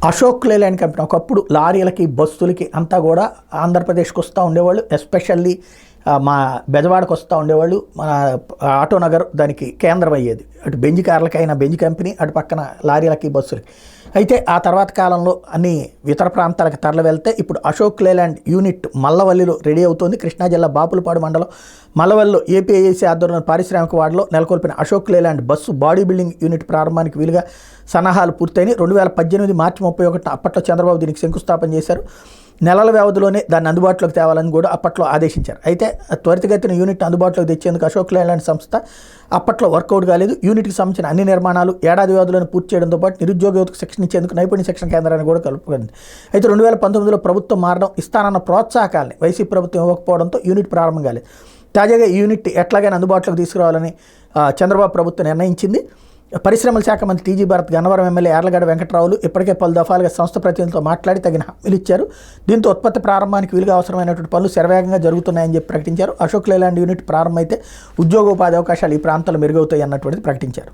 Ashok Leyland company ఒకప్పుడు లారీలకి బస్సులకి అంతా కూడా ఆంధ్రప్రదేశ్కి వస్తూ ఉండేవాళ్ళు. ఎస్పెషల్లీ మా బెజవాడకు వస్తూ ఉండేవాళ్ళు. మన ఆటోనగర్ దానికి కేంద్రం అయ్యేది. అటు బెంజ్ కార్లకైనా బెంజ్ కంపెనీ, అటు పక్కన లారీలకి బస్సులకి. అయితే ఆ తర్వాత కాలంలో అన్ని ఇతర ప్రాంతాలకు తరలి వెళ్తే ఇప్పుడు అశోక్ లేలాండ్ యూనిట్ మల్లవల్లిలో రెడీ అవుతోంది. కృష్ణా జిల్లా బాపులపాడు మండలం మల్లవల్లిలో ఏపీఐఏసీ ఆధ్వర్యంలో పారిశ్రామిక వాడలో నెలకొల్పిన Ashok Leyland bus body building unit ప్రారంభానికి వీలుగా సన్నాహాలు పూర్తయినాయి. 2018 మార్చి 31 అప్పట్లో చంద్రబాబు దీనికి శంకుస్థాపన చేశారు. నెలల వ్యవధిలోనే దాన్ని అందుబాటులోకి తేవాలని కూడా అప్పట్లో ఆదేశించారు. అయితే త్వరితగతిన యూనిట్ అందుబాటులోకి తెచ్చేందుకు అశోక్ లేలాండ్ సంస్థ అప్పట్లో వర్కౌట్ కాలేదు. యూనిట్కి సంబంధించిన అన్ని నిర్మాణాలు ఏడాది వ్యవధిలోనే పూర్తి చేయడంతో పాటు నిరుద్యోగ యువతకు శిక్షణ ఇచ్చేందుకు నైపుణ్య శిక్షణ కేంద్రాన్ని కూడా కలుపుకుంది. అయితే 2019లో ప్రభుత్వం మారడం, ఇస్తానన్న ప్రోత్సాహకాలని వైసీపీ ప్రభుత్వం ఇవ్వకపోవడంతో యూనిట్ ప్రారంభం కాలేదు. తాజాగా ఈ యూనిట్ ఎట్లాగైనా అందుబాటులోకి తీసుకురావాలని చంద్రబాబు ప్రభుత్వం నిర్ణయించింది. పరిశ్రమల శాఖ మంత్రి టీజీ భరత్, గన్నవరం ఎమ్మెల్యే యార్లగడ్డ వెంకట్రావులు ఇప్పటికే పలు దఫాలుగా సంస్థ ప్రతినిధులతో మాట్లాడి తగిన హామీలు ఇచ్చారు. దీంతో ఉత్పత్తి ప్రారంభానికి వీలుగా అవసరమైనటువంటి పనులు శరవేగంగా జరుగుతున్నాయని చెప్పి ప్రకటించారు. అశోక్ లేలాండ్ యూనిట్ ప్రారంభమైతే ఉద్యోగోపాధి అవకాశాలు ఈ ప్రాంతాల్లో మెరుగవుతాయి అన్నటువంటిది ప్రకటించారు.